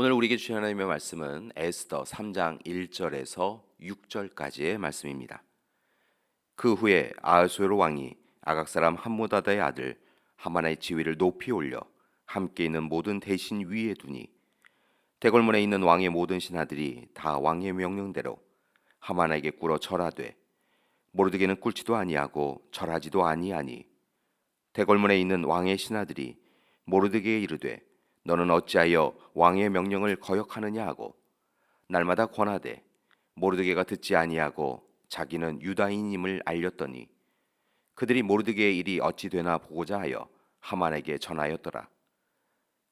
오늘 우리에게 주신 하나님의 말씀은 에스더 3장 1절에서 6절까지의 말씀입니다. 그 후에 아하수에로 왕이 아각 사람 함무다다의 아들 하만의 지위를 높이 올려 함께 있는 모든 대신 위에 두니 대궐문에 있는 왕의 모든 신하들이 다 왕의 명령대로 하만에게 꿇어 절하되 모르드게는 꿇지도 아니하고 절하지도 아니하니 대궐문에 있는 왕의 신하들이 모르드게에 이르되 너는 어찌하여 왕의 명령을 거역하느냐 하고 날마다 권하되 모르드게가 듣지 아니하고 자기는 유다인임을 알렸더니 그들이 모르드게의 일이 어찌 되나 보고자 하여 하만에게 전하였더라.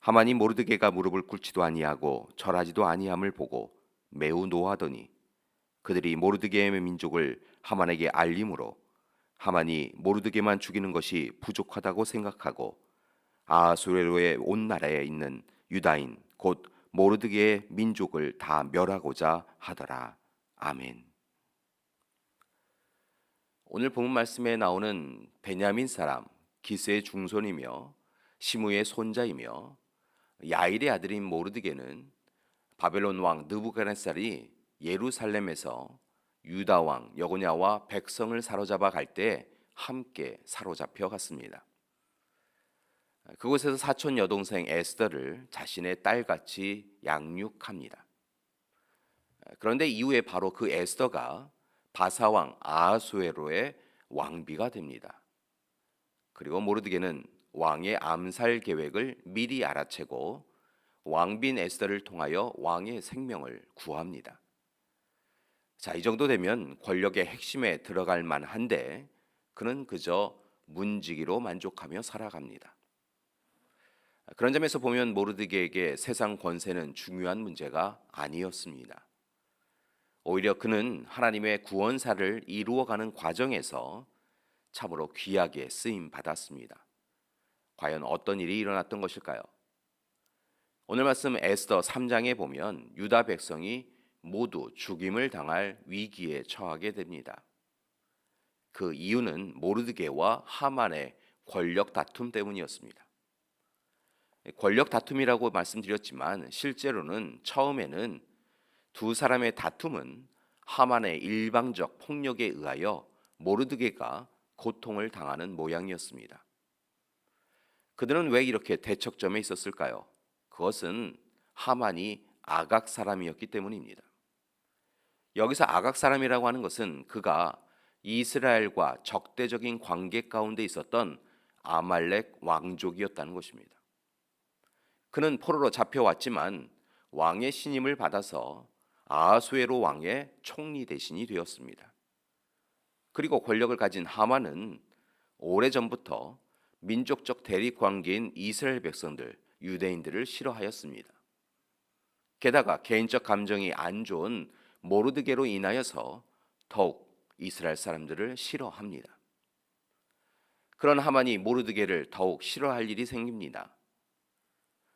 하만이 모르드게가 무릎을 꿇지도 아니하고 절하지도 아니함을 보고 매우 노하더니 그들이 모르드게의 민족을 하만에게 알림으로 하만이 모르드게만 죽이는 것이 부족하다고 생각하고 아하수에로의 온 나라에 있는 유다인 곧 모르드게의 민족을 다 멸하고자 하더라. 아멘. 오늘 본문 말씀에 나오는 베냐민 사람 기스의 중손이며 시므의 손자이며 야일의 아들인 모르드게는 바벨론 왕 느부갓네살이 예루살렘에서 유다 왕 여고냐와 백성을 사로잡아 갈 때 함께 사로잡혀 갔습니다. 그곳에서 사촌 여동생 에스더를 자신의 딸같이 양육합니다. 그런데 이후에 바로 그 에스더가 바사왕 아하수에로의 왕비가 됩니다. 그리고 모르드게는 왕의 암살 계획을 미리 알아채고 왕비인 에스더를 통하여 왕의 생명을 구합니다. 자, 이 정도 되면 권력의 핵심에 들어갈 만한데 그는 그저 문지기로 만족하며 살아갑니다. 그런 점에서 보면 모르드게에게 세상 권세는 중요한 문제가 아니었습니다. 오히려 그는 하나님의 구원사를 이루어가는 과정에서 참으로 귀하게 쓰임 받았습니다. 과연 어떤 일이 일어났던 것일까요? 오늘 말씀 에스더 3장에 보면 유다 백성이 모두 죽임을 당할 위기에 처하게 됩니다. 그 이유는 모르드게와 하만의 권력 다툼 때문이었습니다. 권력 다툼이라고 말씀드렸지만 실제로는 처음에는 두 사람의 다툼은 하만의 일방적 폭력에 의하여 모르드게가 고통을 당하는 모양이었습니다. 그들은 왜 이렇게 대척점에 있었을까요? 그것은 하만이 아각 사람이었기 때문입니다. 여기서 아각 사람이라고 하는 것은 그가 이스라엘과 적대적인 관계 가운데 있었던 아말렉 왕족이었다는 것입니다. 그는 포로로 잡혀왔지만 왕의 신임을 받아서 아하수에로 왕의 총리 대신이 되었습니다. 그리고 권력을 가진 하만은 오래전부터 민족적 대립 관계인 이스라엘 백성들, 유대인들을 싫어하였습니다. 게다가 개인적 감정이 안 좋은 모르드게로 인하여서 더욱 이스라엘 사람들을 싫어합니다. 그런 하만이 모르드게를 더욱 싫어할 일이 생깁니다.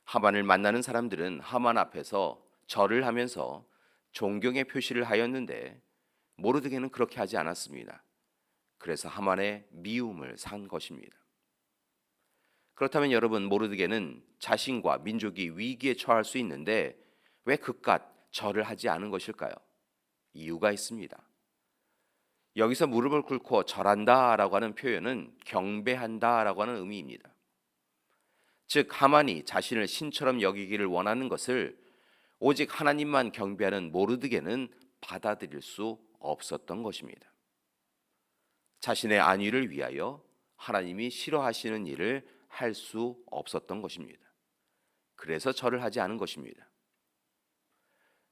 하만을 만나는 사람들은 하만 앞에서 절을 하면서 존경의 표시를 하였는데 모르드게는 그렇게 하지 않았습니다. 그래서 하만의 미움을 산 것입니다. 그렇다면 여러분, 모르드게는 자신과 민족이 위기에 처할 수 있는데 왜 그깟 절을 하지 않은 것일까요? 이유가 있습니다. 여기서 무릎을 꿇고 절한다라고 하는 표현은 경배한다라고 하는 의미입니다. 즉 하만이 자신을 신처럼 여기기를 원하는 것을 오직 하나님만 경배하는 모르드게는 받아들일 수 없었던 것입니다. 자신의 안위를 위하여 하나님이 싫어하시는 일을 할 수 없었던 것입니다. 그래서 절을 하지 않은 것입니다.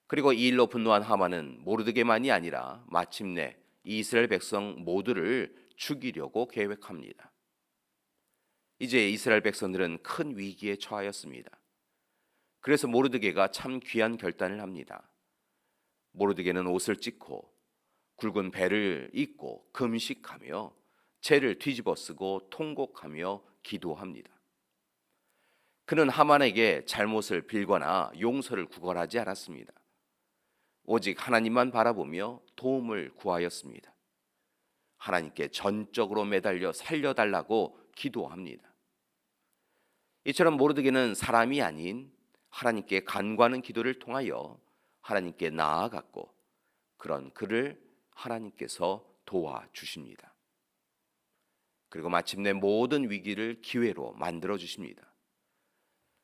그리고 이 일로 분노한 하만은 모르드게만이 아니라 마침내 이스라엘 백성 모두를 죽이려고 계획합니다. 이제 이스라엘 백성들은 큰 위기에 처하였습니다. 그래서 모르드게가 참 귀한 결단을 합니다. 모르드게는 옷을 찢고 굵은 배를 입고 금식하며 재를 뒤집어 쓰고 통곡하며 기도합니다. 그는 하만에게 잘못을 빌거나 용서를 구걸하지 않았습니다. 오직 하나님만 바라보며 도움을 구하였습니다. 하나님께 전적으로 매달려 살려달라고 기도합니다. 이처럼 모르드게는 사람이 아닌 하나님께 간구하는 기도를 통하여 하나님께 나아갔고 그런 그를 하나님께서 도와주십니다. 그리고 마침내 모든 위기를 기회로 만들어 주십니다.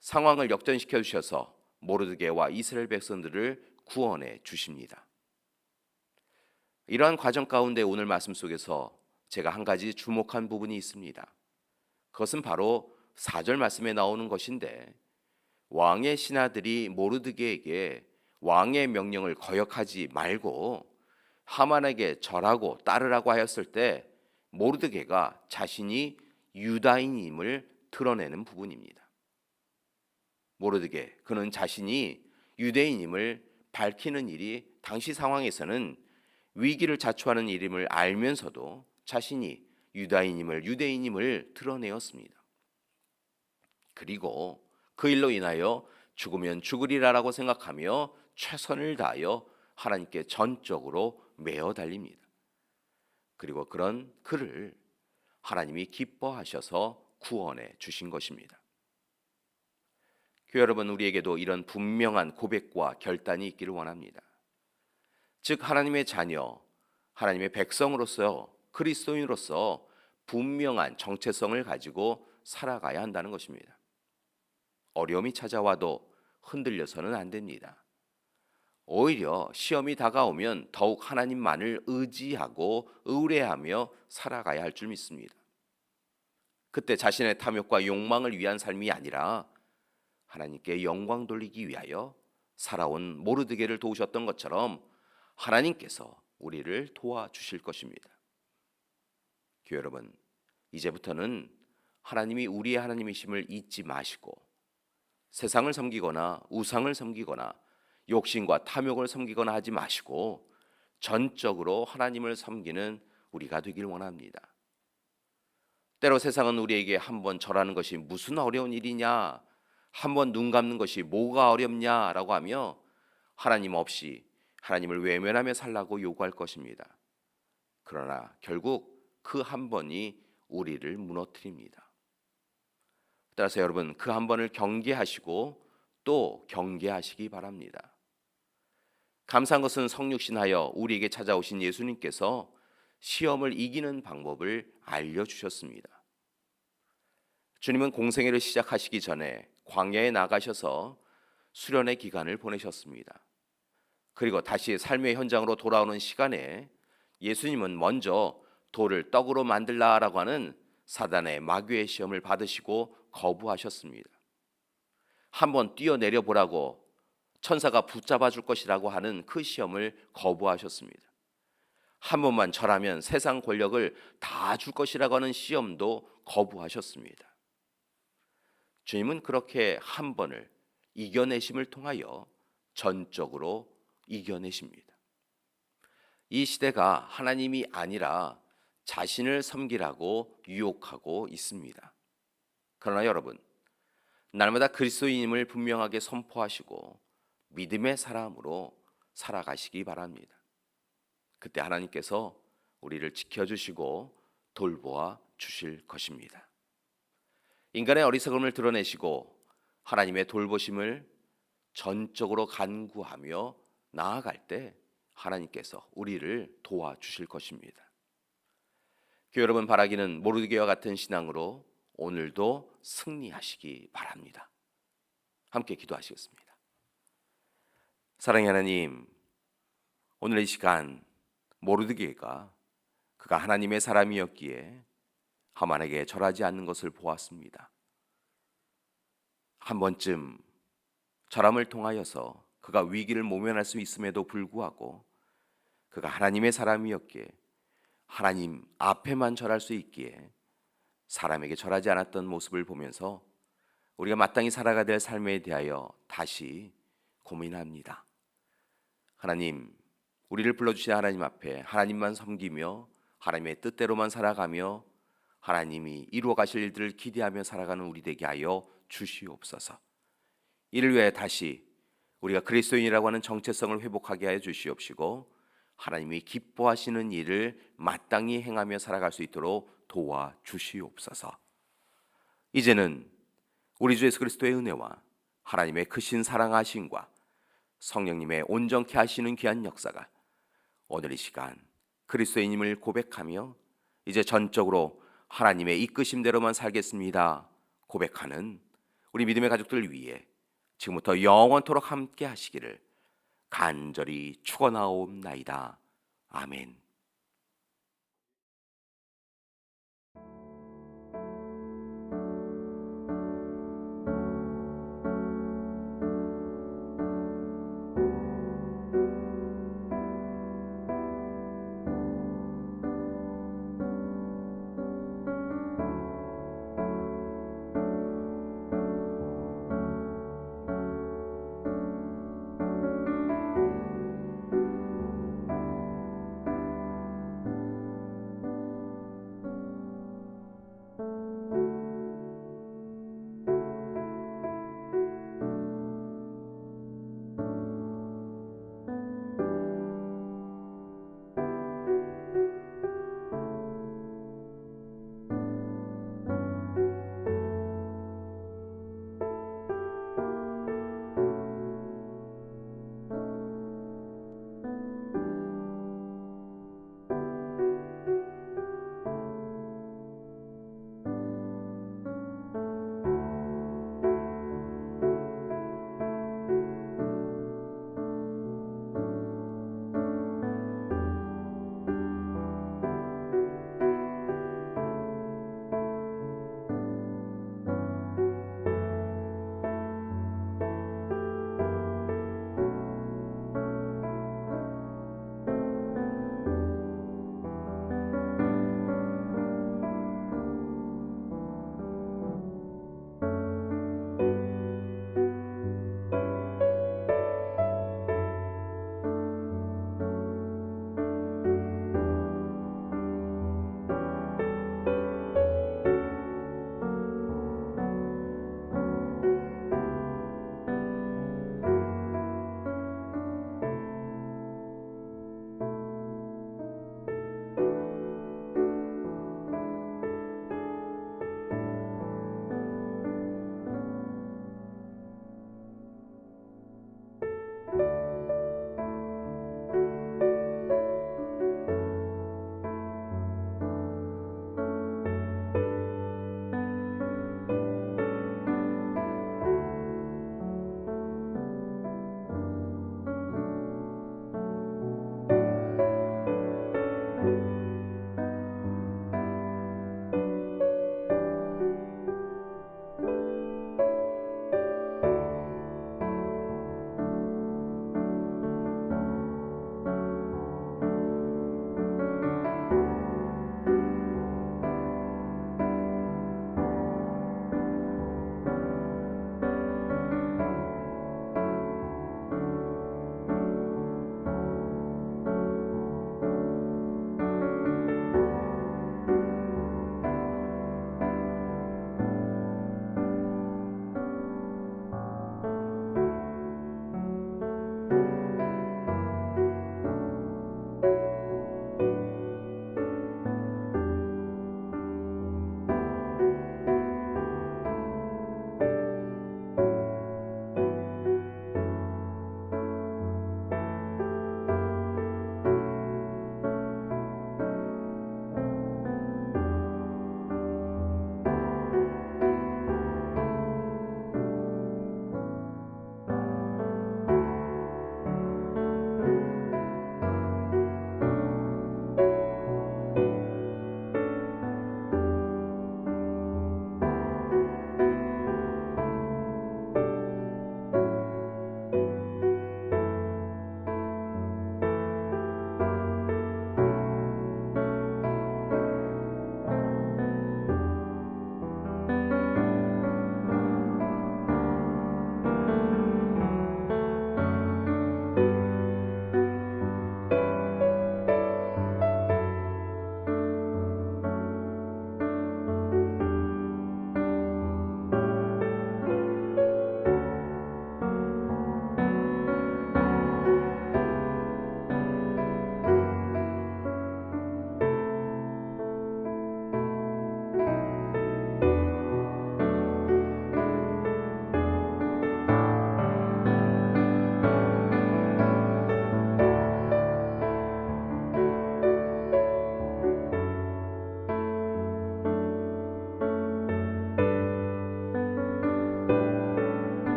상황을 역전시켜 주셔서 모르드게와 이스라엘 백성들을 구원해 주십니다. 이러한 과정 가운데 오늘 말씀 속에서 제가 한 가지 주목한 부분이 있습니다. 그것은 바로 4절 말씀에 나오는 것인데 왕의 신하들이 모르드게에게 왕의 명령을 거역하지 말고 하만에게 절하고 따르라고 하였을 때 모르드게가 자신이 유다인임을 드러내는 부분입니다. 모르드게, 그는 자신이 유대인임을 밝히는 일이 당시 상황에서는 위기를 자초하는 일임을 알면서도 자신이 유다인임을 유대인임을 드러내었습니다. 그리고 그 일로 인하여 죽으면 죽으리라라고 생각하며 최선을 다하여 하나님께 전적으로 매어 달립니다. 그리고 그런 그를 하나님이 기뻐하셔서 구원해 주신 것입니다. 교회 여러분, 우리에게도 이런 분명한 고백과 결단이 있기를 원합니다. 즉 하나님의 자녀, 하나님의 백성으로서 그리스도인으로서 분명한 정체성을 가지고 살아가야 한다는 것입니다. 어려움이 찾아와도 흔들려서는 안 됩니다. 오히려 시험이 다가오면 더욱 하나님만을 의지하고 의뢰하며 살아가야 할 줄 믿습니다. 그때 자신의 탐욕과 욕망을 위한 삶이 아니라 하나님께 영광 돌리기 위하여 살아온 모르드게를 도우셨던 것처럼 하나님께서 우리를 도와주실 것입니다. 교회 여러분, 이제부터는 하나님이 우리의 하나님이심을 잊지 마시고 세상을 섬기거나 우상을 섬기거나 욕심과 탐욕을 섬기거나 하지 마시고 전적으로 하나님을 섬기는 우리가 되길 원합니다. 때로 세상은 우리에게 한번 절하는 것이 무슨 어려운 일이냐, 한번 눈 감는 것이 뭐가 어렵냐라고 하며 하나님 없이 하나님을 외면하며 살라고 요구할 것입니다. 그러나 결국 그 한 번이 우리를 무너뜨립니다. 따라서 여러분, 그 한 번을 경계하시고 또 경계하시기 바랍니다. 감사한 것은 성육신하여 우리에게 찾아오신 예수님께서 시험을 이기는 방법을 알려주셨습니다. 주님은 공생애를 시작하시기 전에 광야에 나가셔서 수련의 기간을 보내셨습니다. 그리고 다시 삶의 현장으로 돌아오는 시간에 예수님은 먼저 돌을 떡으로 만들라라고 하는 사단의 마귀의 시험을 받으시고 거부하셨습니다. 한번 뛰어내려 보라고 천사가 붙잡아 줄 것이라고 하는 그 시험을 거부하셨습니다. 한 번만 절하면 세상 권력을 다 줄 것이라고 하는 시험도 거부하셨습니다. 주님은 그렇게 한 번을 이겨내심을 통하여 전적으로 이겨내십니다. 이 시대가 하나님이 아니라 자신을 섬기라고 유혹하고 있습니다. 그러나 여러분, 날마다 그리스도인임을 분명하게 선포하시고 믿음의 사람으로 살아가시기 바랍니다. 그때 하나님께서 우리를 지켜주시고 돌보아 주실 것입니다. 인간의 어리석음을 드러내시고 하나님의 돌보심을 전적으로 간구하며 나아갈 때 하나님께서 우리를 도와주실 것입니다. 교회 여러분, 바라기는 모르드게와 같은 신앙으로 오늘도 승리하시기 바랍니다. 함께 기도하시겠습니다. 사랑의 하나님, 오늘 이 시간 모르드게가 그가 하나님의 사람이었기에 하만에게 절하지 않는 것을 보았습니다. 한 번쯤 절함을 통하여서 그가 위기를 모면할 수 있음에도 불구하고 그가 하나님의 사람이었기에 하나님 앞에만 절할 수 있기에 사람에게 절하지 않았던 모습을 보면서 우리가 마땅히 살아가야 될 삶에 대하여 다시 고민합니다. 하나님, 우리를 불러주신 하나님 앞에 하나님만 섬기며 하나님의 뜻대로만 살아가며 하나님이 이루어 가실 일들을 기대하며 살아가는 우리 되게 하여 주시옵소서. 이를 위해 다시 우리가 그리스도인이라고 하는 정체성을 회복하게 하여 주시옵시고 하나님이 기뻐하시는 일을 마땅히 행하며 살아갈 수 있도록 도와주시옵소서. 이제는 우리 주 예수 그리스도의 은혜와 하나님의 크신 사랑하심과 성령님의 온전케 하시는 귀한 역사가 오늘 이 시간 그리스도인임을 고백하며 이제 전적으로 하나님의 이끄심대로만 살겠습니다 고백하는 우리 믿음의 가족들 위해 지금부터 영원토록 함께 하시기를 간절히 축원하옵나이다. 아멘.